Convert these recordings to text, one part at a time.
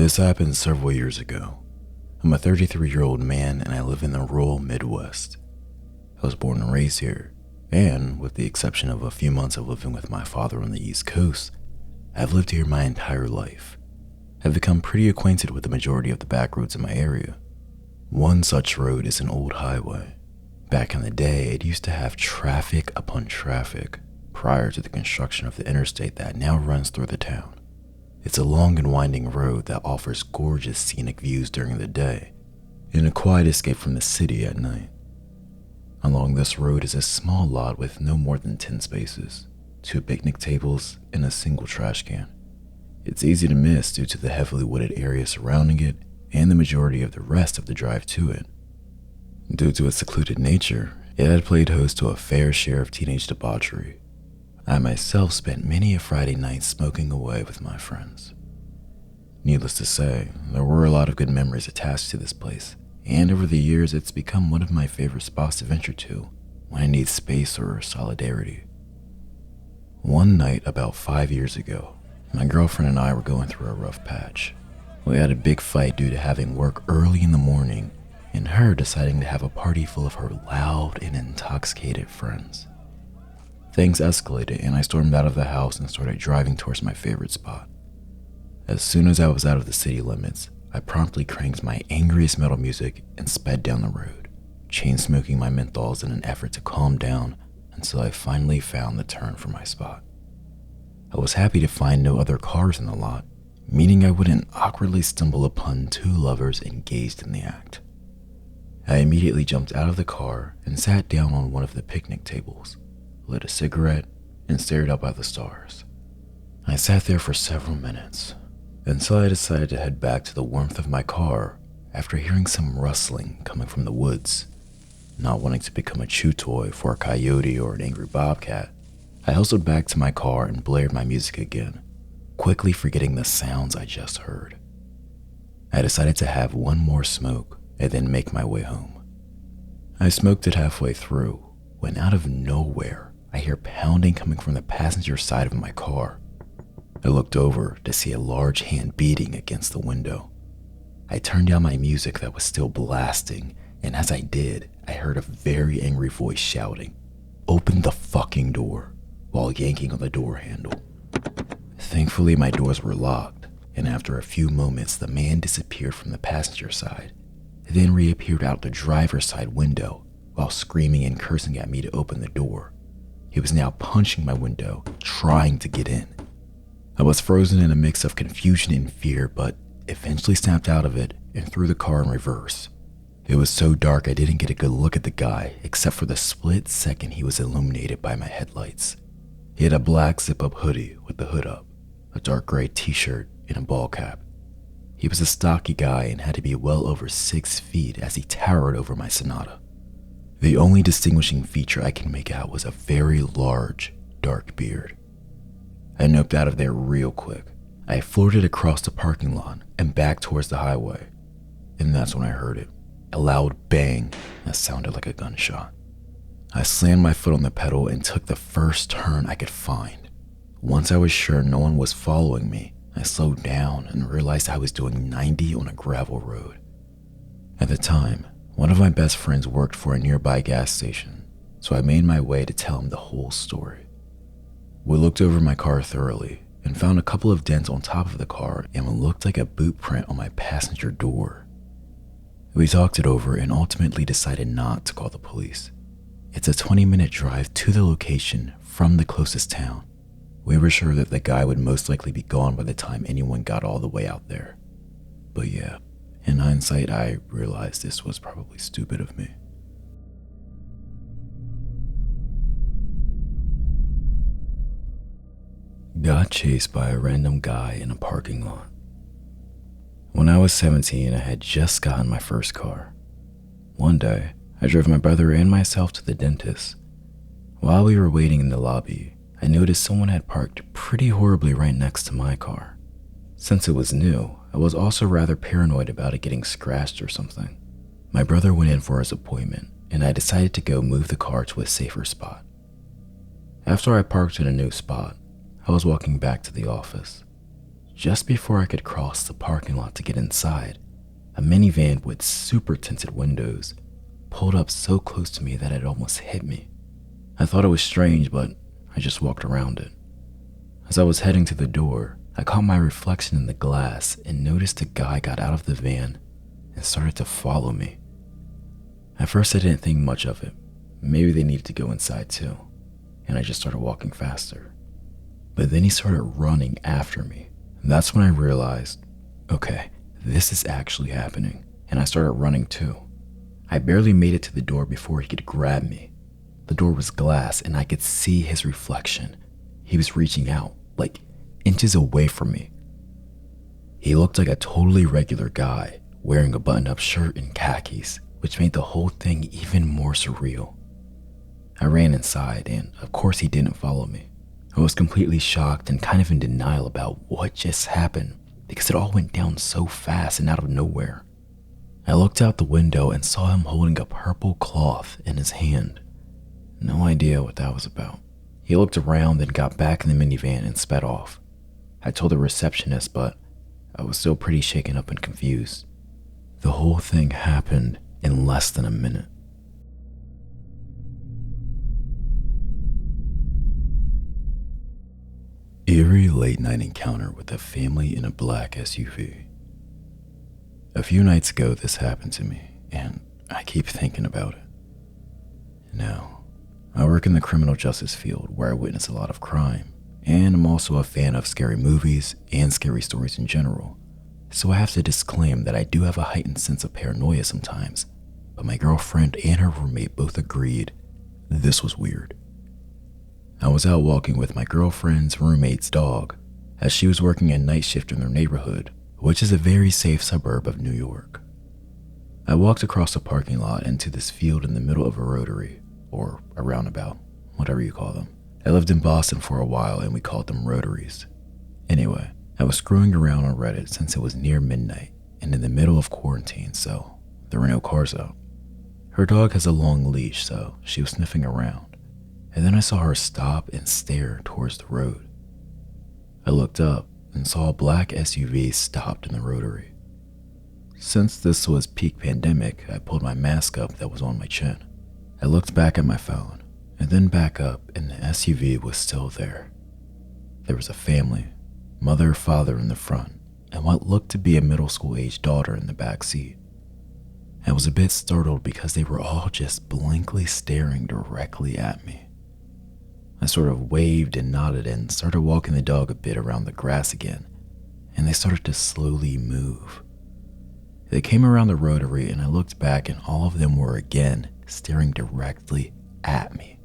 This happened several years ago. I'm a 33-year-old man and I live in the rural Midwest. I was born and raised here, and with the exception of a few months of living with my father on the East Coast, I've lived here my entire life. I've become pretty acquainted with the majority of the back roads in my area. One such road is an old highway. Back in the day, it used to have traffic upon traffic prior to the construction of the interstate that now runs through the town. It's a long and winding road that offers gorgeous scenic views during the day and a quiet escape from the city at night. Along this road is a small lot with no more than 10 spaces, 2 picnic tables, and a single trash can. It's easy to miss due to the heavily wooded area surrounding it and the majority of the rest of the drive to it. Due to its secluded nature, it had played host to a fair share of teenage debauchery. I myself spent many a Friday night smoking away with my friends. Needless to say, there were a lot of good memories attached to this place, and over the years it's become one of my favorite spots to venture to when I need space or solidarity. One night about 5 years ago, my girlfriend and I were going through a rough patch. We had a big fight due to having work early in the morning and her deciding to have a party full of her loud and intoxicated friends. Things escalated and I stormed out of the house and started driving towards my favorite spot. As soon as I was out of the city limits, I promptly cranked my angriest metal music and sped down the road, chain smoking my menthols in an effort to calm down until I finally found the turn for my spot. I was happy to find no other cars in the lot, meaning I wouldn't awkwardly stumble upon 2 lovers engaged in the act. I immediately jumped out of the car and sat down on one of the picnic tables, lit a cigarette, and stared up at the stars. I sat there for several minutes until I decided to head back to the warmth of my car after hearing some rustling coming from the woods. Not wanting to become a chew toy for a coyote or an angry bobcat, I hustled back to my car and blared my music again, quickly forgetting the sounds I just heard. I decided to have one more smoke and then make my way home. I smoked it halfway through when out of nowhere, I hear pounding coming from the passenger side of my car. I looked over to see a large hand beating against the window. I turned down my music that was still blasting, and as I did, I heard a very angry voice shouting, "Open the fucking door," while yanking on the door handle. Thankfully, my doors were locked, and after a few moments, the man disappeared from the passenger side, then reappeared out the driver's side window while screaming and cursing at me to open the door. He was now punching my window, trying to get in. I was frozen in a mix of confusion and fear, but eventually snapped out of it and threw the car in reverse. It was so dark I didn't get a good look at the guy, except for the split second he was illuminated by my headlights. He had a black zip-up hoodie with the hood up, a dark gray t-shirt, and a ball cap. He was a stocky guy and had to be well over 6 feet as he towered over my Sonata. The only distinguishing feature I can make out was a very large, dark beard. I noped out of there real quick. I floated across the parking lot and back towards the highway, and that's when I heard it. A loud bang that sounded like a gunshot. I slammed my foot on the pedal and took the first turn I could find. Once I was sure no one was following me, I slowed down and realized I was doing 90 on a gravel road. At the time, one of my best friends worked for a nearby gas station, so I made my way to tell him the whole story. We looked over my car thoroughly and found a couple of dents on top of the car and what looked like a boot print on my passenger door. We talked it over and ultimately decided not to call the police. It's a 20-minute drive to the location from the closest town. We were sure that the guy would most likely be gone by the time anyone got all the way out there. But yeah, in hindsight, I realized this was probably stupid of me. Got chased by a random guy in a parking lot. When I was 17, I had just gotten my first car. One day, I drove my brother and myself to the dentist. While we were waiting in the lobby, I noticed someone had parked pretty horribly right next to my car. Since it was new, I was also rather paranoid about it getting scratched or something. My brother went in for his appointment, and I decided to go move the car to a safer spot. After I parked in a new spot, I was walking back to the office. Just before I could cross the parking lot to get inside, a minivan with super tinted windows pulled up so close to me that it almost hit me. I thought it was strange, but I just walked around it. As I was heading to the door, I caught my reflection in the glass and noticed a guy got out of the van and started to follow me. At first I didn't think much of it. Maybe they needed to go inside too, and I just started walking faster. But then he started running after me. And that's when I realized, okay, this is actually happening, and I started running too. I barely made it to the door before he could grab me. The door was glass and I could see his reflection. He was reaching out, like inches away from me. He looked like a totally regular guy, wearing a button-up shirt and khakis, which made the whole thing even more surreal. I ran inside, and of course he didn't follow me. I was completely shocked and kind of in denial about what just happened because it all went down so fast and out of nowhere. I looked out the window and saw him holding a purple cloth in his hand. No idea what that was about. He looked around, then got back in the minivan and sped off. I told the receptionist, but I was still pretty shaken up and confused. The whole thing happened in less than a minute. Eerie late-night encounter with a family in a black SUV. A few nights ago this happened to me, and I keep thinking about it. Now, I work in the criminal justice field where I witness a lot of crime, and I'm also a fan of scary movies and scary stories in general, so I have to disclaim that I do have a heightened sense of paranoia sometimes, but my girlfriend and her roommate both agreed this was weird. I was out walking with my girlfriend's roommate's dog as she was working a night shift in their neighborhood, which is a very safe suburb of New York. I walked across the parking lot into this field in the middle of a rotary, or a roundabout, whatever you call them. I lived in Boston for a while and we called them rotaries. Anyway, I was screwing around on Reddit since it was near midnight and in the middle of quarantine, so there were no cars out. Her dog has a long leash, so she was sniffing around. And then I saw her stop and stare towards the road. I looked up and saw a black SUV stopped in the rotary. Since this was peak pandemic, I pulled my mask up that was on my chin. I looked back at my phone and then back up, and the SUV was still there. There was a family, mother, father in the front, and what looked to be a middle school age daughter in the back seat. I was a bit startled because they were all just blankly staring directly at me. I sort of waved and nodded and started walking the dog a bit around the grass again, and they started to slowly move. They came around the rotary and I looked back and all of them were again staring directly at me.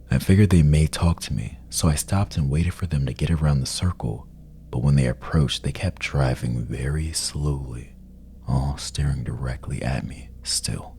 I figured they may talk to me, so I stopped and waited for them to get around the circle, but when they approached, they kept driving very slowly, all staring directly at me still.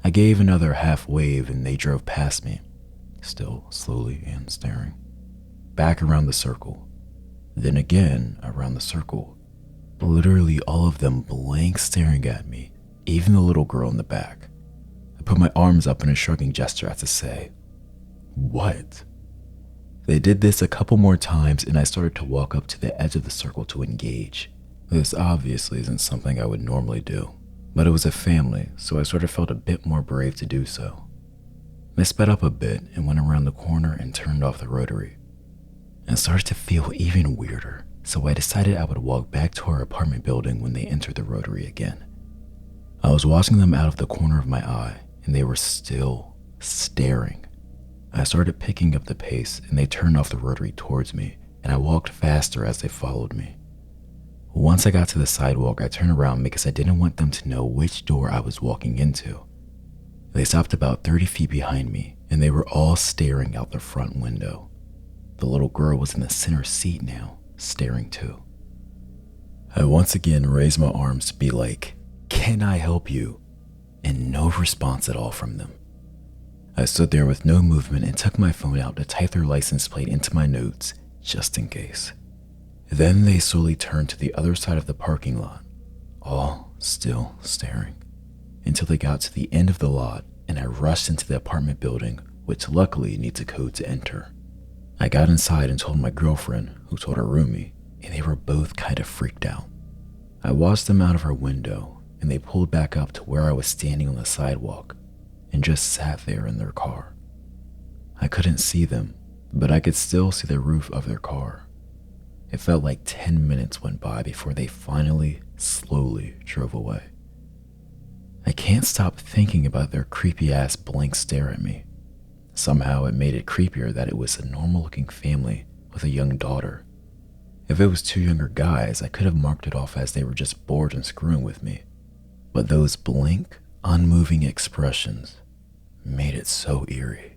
I gave another half wave and they drove past me, still slowly and staring, back around the circle, then again around the circle, literally all of them blank staring at me, even the little girl in the back. I put my arms up in a shrugging gesture as to say, "What?" They did this a couple more times and I started to walk up to the edge of the circle to engage. This obviously isn't something I would normally do, but it was a family, so I sort of felt a bit more brave to do so. I sped up a bit and went around the corner and turned off the rotary. It started to feel even weirder, so I decided I would walk back to our apartment building when they entered the rotary again. I was watching them out of the corner of my eye, and they were still staring. I started picking up the pace, and they turned off the rotary towards me, and I walked faster as they followed me. Once I got to the sidewalk, I turned around because I didn't want them to know which door I was walking into. They stopped about 30 feet behind me, and they were all staring out the front window. The little girl was in the center seat now, staring too. I once again raised my arms to be like, "Can I help you?" And no response at all from them. I stood there with no movement and took my phone out to type their license plate into my notes, just in case. Then they slowly turned to the other side of the parking lot, all still staring, until they got to the end of the lot and I rushed into the apartment building, which luckily needs a code to enter. I got inside and told my girlfriend, who told her roomie, and they were both kind of freaked out. I watched them out of her window, and they pulled back up to where I was standing on the sidewalk and just sat there in their car. I couldn't see them, but I could still see the roof of their car. It felt like 10 minutes went by before they finally, slowly drove away. I can't stop thinking about their creepy-ass blank stare at me. Somehow it made it creepier that it was a normal-looking family with a young daughter. If it was two younger guys, I could have marked it off as they were just bored and screwing with me. But those blank, unmoving expressions made it so eerie.